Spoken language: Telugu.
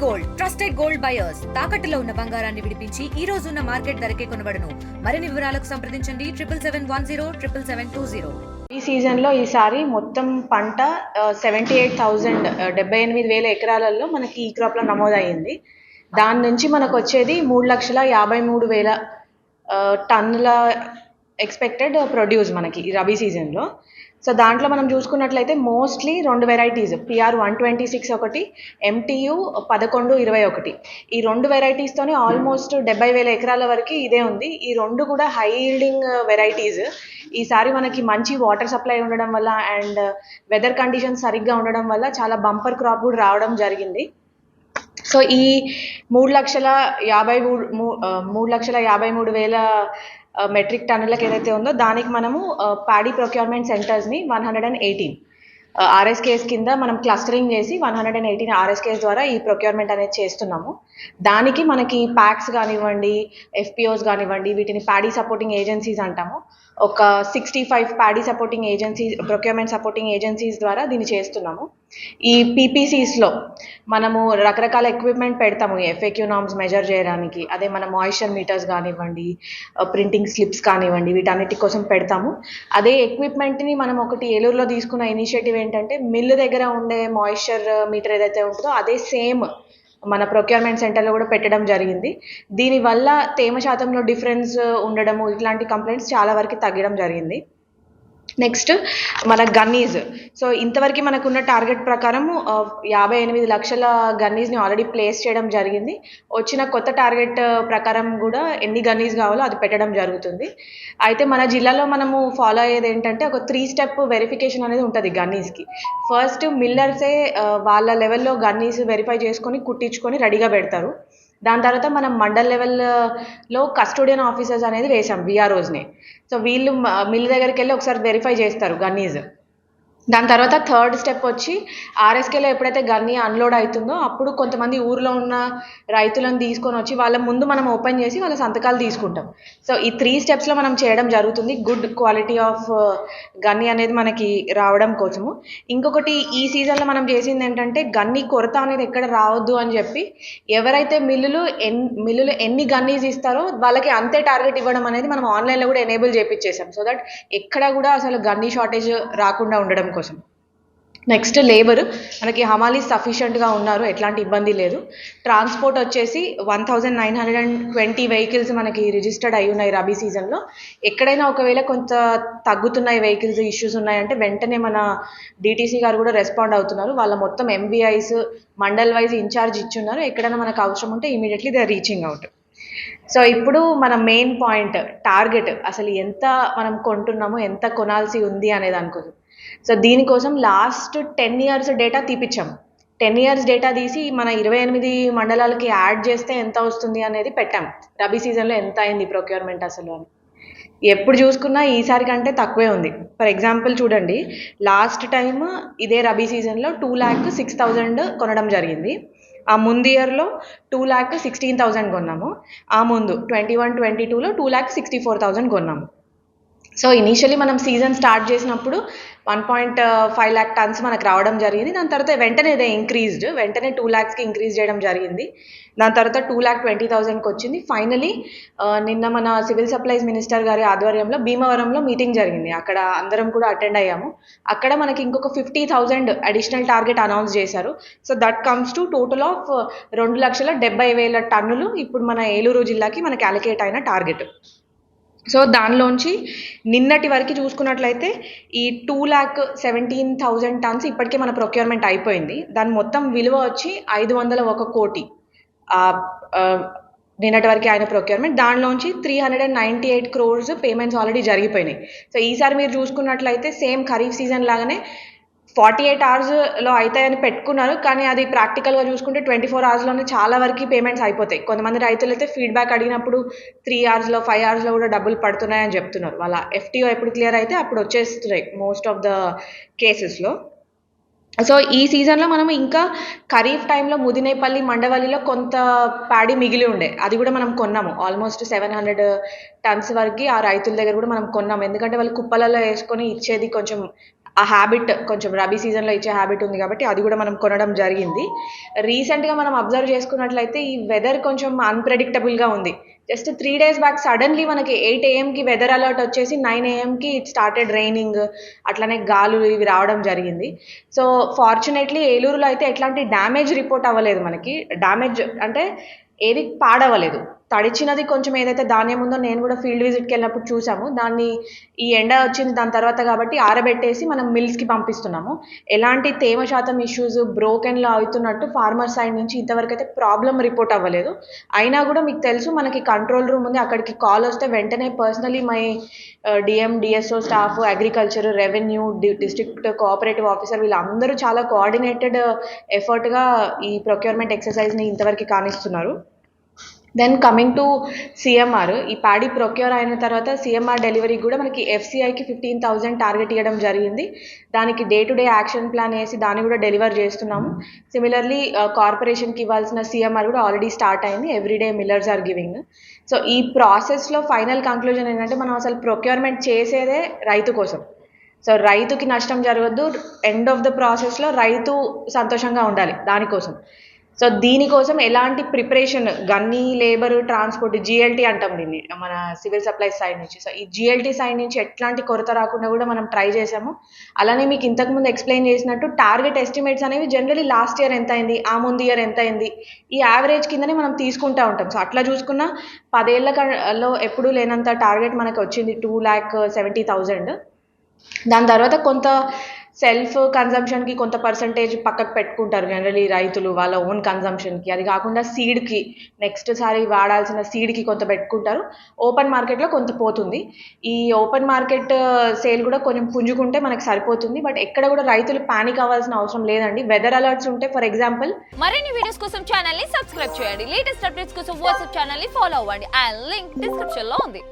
గోల్డ్ ట్రస్టెడ్ గోల్డ్ బయర్స్ తాకట్టులో ఉన్న బంగారాన్ని విడిపించి ఈ రోజు ఉన్న మార్కెట్ ధరకే కొనబడును. మరిన్ని వివరాలకు సంప్రదించండి 77107720. ఈ సీజన్లో ఈసారి మొత్తం పంట 78,000 78,000 ఎకరాలలో మనకి ఈ క్రాప్లో నమోదయ్యింది. దాని నుంచి మనకు వచ్చేది 3,53,000 టన్నుల ఎక్స్పెక్టెడ్ ప్రొడ్యూస్ మనకి ఈ రబీ సీజన్లో. సో దాంట్లో మనం చూసుకున్నట్లయితే మోస్ట్లీ 2 వెరైటీస్ PR 126 ఒకటి, MTU 1121, ఈ 2 వెరైటీస్తోనే ఆల్మోస్ట్ 70,000 ఎకరాల వరకు ఇదే ఉంది. ఈ 2 కూడా హై ఈల్డింగ్ వెరైటీస్. ఈసారి మనకి మంచి వాటర్ సప్లై ఉండడం వల్ల అండ్ వెదర్ కండిషన్స్ సరిగ్గా ఉండడం వల్ల చాలా బంపర్ క్రాప్ కూడా రావడం జరిగింది. సో ఈ 3,53,000 మెట్రిక్ టన్నులకు ఏదైతే ఉందో దానికి మనము ప్యాడీ ప్రొక్యూర్మెంట్ సెంటర్స్ని 118 RSKs కింద మనం క్లస్టరింగ్ చేసి 118 RSKs ద్వారా ఈ ప్రొక్యూర్మెంట్ అనేది చేస్తున్నాము. దానికి మనకి ప్యాక్స్ కానివ్వండి, FPOs కానివ్వండి, వీటిని ప్యాడీ సపోర్టింగ్ ఏజెన్సీస్ అంటాము. ఒక 65 paddy supporting agencies, procurement supporting agencies ద్వారా దీన్ని చేస్తున్నాము. ఈ PPCస్లో మనము రకరకాల ఎక్విప్మెంట్ పెడతాము FAQ నార్మ్స్ మెజర్ చేయడానికి. అదే మన మాయిశ్చర్ మీటర్స్ కానివ్వండి, ప్రింటింగ్ స్లిప్స్ కానివ్వండి, వీటన్నిటి కోసం పెడతాము. అదే ఎక్విప్మెంట్ని మనం ఒకటి ఏలూరులో తీసుకున్న ఇనిషియేటివ్ ఏంటంటే మిల్లు దగ్గర ఉండే మాయిశ్చర్ మీటర్ ఏదైతే ఉంటుందో అదే సేమ్ మన ప్రొక్యూర్మెంట్ సెంటర్లో కూడా పెట్టడం జరిగింది. దీనివల్ల తేమ శాతంలో డిఫరెన్స్ ఉండడము, ఇట్లాంటి కంప్లైంట్స్ చాలా వరకు తగ్గడం జరిగింది. నెక్స్ట్ మన గన్నీస్. సో ఇంతవరకు మనకున్న టార్గెట్ ప్రకారం 58 లక్షల గన్నీస్ని ఆల్రెడీ ప్లేస్ చేయడం జరిగింది. వచ్చిన కొత్త టార్గెట్ ప్రకారం కూడా ఎన్ని గన్నీస్ కావాలో అది పెట్టడం జరుగుతుంది. అయితే మన జిల్లాలో మనము ఫాలో అయ్యేది ఏంటంటే ఒక 3 స్టెప్ వెరిఫికేషన్ అనేది ఉంటుంది గన్నీస్కి. ఫస్ట్ మిల్లర్సే వాళ్ళ లెవెల్లో గన్నీస్ వెరిఫై చేసుకొని కుట్టించుకొని రెడీగా పెడతారు. దాని తర్వాత మనం మండల్ లెవెల్లో కస్టోడియన్ ఆఫీసర్స్ అనేది వేసాం VROస్ని. సో వీళ్ళు మిల్ దగ్గరికి వెళ్ళి ఒకసారి వెరిఫై చేస్తారు గన్నీస్. దాని తర్వాత థర్డ్ స్టెప్ వచ్చి RSKలో ఎప్పుడైతే గన్నీ అన్లోడ్ అవుతుందో అప్పుడు కొంతమంది ఊర్లో ఉన్న రైతులను తీసుకొని వచ్చి వాళ్ళ ముందు మనం ఓపెన్ చేసి వాళ్ళ సంతకాలు తీసుకుంటాం. సో ఈ 3 స్టెప్స్లో మనం చేయడం జరుగుతుంది గుడ్ క్వాలిటీ ఆఫ్ గన్నీ అనేది మనకి రావడం కోసము. ఇంకొకటి ఈ సీజన్లో మనం చేసింది ఏంటంటే గన్నీ కొరత అనేది ఎక్కడ రావద్దు అని చెప్పి ఎవరైతే మిల్లులు ఎన్ని గన్నీస్ ఇస్తారో వాళ్ళకి అంతే టార్గెట్ ఇవ్వడం అనేది మనం ఆన్లైన్లో కూడా ఎనేబుల్ చేయించేసాం. సో దట్ ఎక్కడ కూడా అసలు గన్నీ షార్టేజ్ రాకుండా ఉండడం కోసం. నెక్స్ట్ లేబర్, మనకి హమాలీస్ సఫిషియెంట్గా ఉన్నారు, ఎట్లాంటి ఇబ్బంది లేదు. ట్రాన్స్పోర్ట్ వచ్చేసి 1920 వెహికల్స్ మనకి రిజిస్టర్డ్ అయి ఉన్నాయి రబీ సీజన్లో. ఎక్కడైనా ఒకవేళ కొంత తగ్గుతున్నాయి వెహికల్స్, ఇష్యూస్ ఉన్నాయంటే వెంటనే మన DTC గారు కూడా రెస్పాండ్ అవుతున్నారు. వాళ్ళ మొత్తం MVIs మండల్ వైజ్ ఇన్ఛార్జ్ ఇచ్చున్నారు. ఎక్కడైనా మనకు అవసరం ఉంటే immediately they are reaching out. So ఇప్పుడు మన మెయిన్ పాయింట్ టార్గెట్, అసలు ఎంత మనం కొంటున్నామో, ఎంత కొనాల్సి ఉంది అనేది అనుకోదు. సో దీనికోసం లాస్ట్ 10 years డేటా తీపిచ్చాం. 10 years డేటా తీసి మన 28 మండలాలకి యాడ్ చేస్తే ఎంత వస్తుంది అనేది పెట్టాం. రబీ సీజన్లో ఎంత అయింది ప్రొక్యూర్మెంట్ అసలు అని. ఎప్పుడు చూసుకున్నా ఈసారి కంటే తక్కువే ఉంది. ఫర్ ఎగ్జాంపుల్ చూడండి, లాస్ట్ టైం ఇదే రబీ సీజన్లో 2,06,000 కొనడం జరిగింది. ఆ ముందు ఇయర్లో 2,16,000 కొన్నాము. ఆ ముందు 21-22లో 2,64,000 కొన్నాము. సో ఇనీషియలీ మనం సీజన్ స్టార్ట్ చేసినప్పుడు 1.5 lakh టన్స్ మనకు రావడం జరిగింది. దాని తర్వాత వెంటనే ఇదే ఇంక్రీజ్డ్, వెంటనే 2 lakhsకి ఇంక్రీజ్ చేయడం జరిగింది. దాని తర్వాత 2,20,000కి వచ్చింది. ఫైనలీ నిన్న మన సివిల్ సప్లైస్ మినిస్టర్ గారి ఆధ్వర్యంలో భీమవరంలో మీటింగ్ జరిగింది. అక్కడ అందరం కూడా అటెండ్ అయ్యాము. అక్కడ మనకి ఇంకొక 50,000 అడిషనల్ టార్గెట్ అనౌన్స్ చేశారు. So that comes to total of 2,70,000 టన్నులు ఇప్పుడు మన ఏలూరు జిల్లాకి మనకి అలొకేట్ అయిన టార్గెట్. సో దానిలోంచి నిన్నటి వరకు చూసుకున్నట్లయితే ఈ 2,17,000 టన్స్ ఇప్పటికే మన ప్రొక్యూర్మెంట్ అయిపోయింది. దాని మొత్తం విలువ వచ్చి 501 కోటి నిన్నటి వరకు ఆయన ప్రొక్యూర్మెంట్. దానిలోంచి 398 crores పేమెంట్స్ ఆల్రెడీ జరిగిపోయినాయి. సో ఈసారి మీరు చూసుకున్నట్లయితే సేమ్ ఖరీఫ్ సీజన్ లాగానే 48 hoursలో అవుతాయని పెట్టుకున్నారు. కానీ అది ప్రాక్టికల్గా చూసుకుంటే 24 hoursలోనే చాలా వరకు పేమెంట్స్ అయిపోతాయి. కొంతమంది రైతులు అయితే ఫీడ్బ్యాక్ అడిగినప్పుడు 3 hoursలో 5 hoursలో కూడా డబ్బులు పడుతున్నాయని చెప్తున్నారు. వాళ్ళ FTO ఎప్పుడు క్లియర్ అయితే అప్పుడు వచ్చేస్తున్నాయి మోస్ట్ ఆఫ్ ద కేసెస్లో. సో ఈ సీజన్లో మనం ఇంకా ఖరీఫ్ టైంలో ముదినేపల్లి, మండవల్లిలో కొంత ప్యాడీ మిగిలి ఉండే, అది కూడా మనం కొన్నాము. ఆల్మోస్ట్ 700 టన్స్ వరకు ఆ రైతుల దగ్గర కూడా మనం కొన్నాము. ఎందుకంటే వాళ్ళు కుప్పలలో వేసుకొని ఇచ్చేది కొంచెం ఆ హ్యాబిట్ కొంచెం రబీ సీజన్లో ఇచ్చే హ్యాబిట్ ఉంది కాబట్టి అది కూడా మనం కొనడం జరిగింది. రీసెంట్గా మనం అబ్జర్వ్ చేసుకున్నట్లయితే ఈ వెదర్ కొంచెం అన్ప్రెడిక్టబుల్గా ఉంది. జస్ట్ 3 days బ్యాక్ సడన్లీ మనకి 8 AM వెదర్ అలర్ట్ వచ్చేసి 9 AM ఇట్ స్టార్టెడ్ రైనింగ్, అట్లనే గాలులు ఇవి రావడం జరిగింది. సో ఫార్చునేట్లీ ఏలూరులో అయితే ఎట్లాంటి డ్యామేజ్ రిపోర్ట్ అవ్వలేదు. మనకి డ్యామేజ్ అంటే ఏది పాడవలేదు. తడిచినది కొంచెం ఏదైతే ధాన్యం ఉందో నేను కూడా ఫీల్డ్ విజిట్కి వెళ్ళినప్పుడు చూసాము. దాన్ని ఈ ఎండ వచ్చింది దాని తర్వాత కాబట్టి ఆరబెట్టేసి మనం మిల్స్కి పంపిస్తున్నాము. ఎలాంటి తేమ శాతం ఇష్యూస్ బ్రోకెన్లో అవుతున్నట్టు ఫార్మర్ సైడ్ నుంచి ఇంతవరకు అయితే ప్రాబ్లం రిపోర్ట్ అవ్వలేదు. అయినా కూడా మీకు తెలుసు మనకి కంట్రోల్ రూమ్ ఉంది, అక్కడికి కాల్ వస్తే వెంటనే personally my DM DSO staff, agriculture, revenue, district cooperative officer వీళ్ళందరూ చాలా కోఆర్డినేటెడ్ ఎఫర్ట్గా ఈ ప్రొక్యూర్మెంట్ ఎక్సర్సైజ్ని ఇంతవరకు కానిస్తున్నారు. దెన్ కమింగ్ టు సిఎంఆర్, ఈ ప్యాడీ ప్రొక్యూర్ అయిన తర్వాత సిఎంఆర్ డెలివరీకి కూడా మనకి ఎఫ్సిఐకి 15,000 టార్గెట్ ఇవ్వడం జరిగింది. దానికి day to day action plan వేసి దాన్ని కూడా డెలివర్ చేస్తున్నాము. సిమిలర్లీ కార్పొరేషన్కి ఇవ్వాల్సిన సిఎంఆర్ కూడా ఆల్రెడీ స్టార్ట్ అయింది. Everyday millers are giving. So ఈ ప్రాసెస్లో ఫైనల్ కంక్లూజన్ ఏంటంటే మనం అసలు ప్రొక్యూర్మెంట్ చేసేదే రైతు కోసం. సో రైతుకి నష్టం జరగద్దు, ఎండ్ ఆఫ్ ద ప్రాసెస్లో రైతు సంతోషంగా ఉండాలి దానికోసం. సో దీనికోసం ఎలాంటి preparation gunny, labour, transport, GLT అంటాం దీన్ని మన సివిల్ సప్లైస్ సైడ్ నుంచి. సో ఈ జిఎల్టీ సైడ్ నుంచి ఎట్లాంటి కొరత రాకుండా కూడా మనం ట్రై చేసాము. అలానే మీకు ఇంతకుముందు ఎక్స్ప్లెయిన్ చేసినట్టు టార్గెట్ ఎస్టిమేట్స్ అనేవి జనరలీ లాస్ట్ ఇయర్ ఎంత అయింది, ఆ ముందు ఇయర్ ఎంత అయింది, ఈ యావరేజ్ కిందనే మనం తీసుకుంటూ ఉంటాం. సో అట్లా చూసుకున్న 10 ఏళ్లలో ఎప్పుడూ లేనంత టార్గెట్ మనకు వచ్చింది 2,70,000. దాని తర్వాత కొంత సెల్ఫ్ కన్జంప్షన్కి కొంత పర్సంటేజ్ పక్కకు పెట్టుకుంటారు జనరలీ రైతులు వాళ్ళ ఓన్ కన్జంప్షన్కి. అది కాకుండా సీడ్కి నెక్స్ట్ సారి వాడాల్సిన సీడ్కి కొంత పెట్టుకుంటారు. ఓపెన్ మార్కెట్లో కొంత పోతుంది. ఈ ఓపెన్ మార్కెట్ సేల్ కూడా కొంచెం పుంజుకుంటే మనకు సరిపోతుంది. బట్ ఎక్కడ కూడా రైతులు పానిక్ అవ్వాల్సిన అవసరం లేదండి. వెదర్ అలర్ట్స్ ఉంటే ఫర్ ఎగ్జాంపుల్ మరిన్ని వీడియోస్ కోసం ఛానల్ ని సబ్స్క్రైబ్ చేయండి. లేటెస్ట్ అప్డేట్స్ కోసం వాట్సాప్ ఛానల్ ని ఫాలో అవ్వండి. ఆ లింక్ డిస్క్రిప్షన్ లో ఉంది.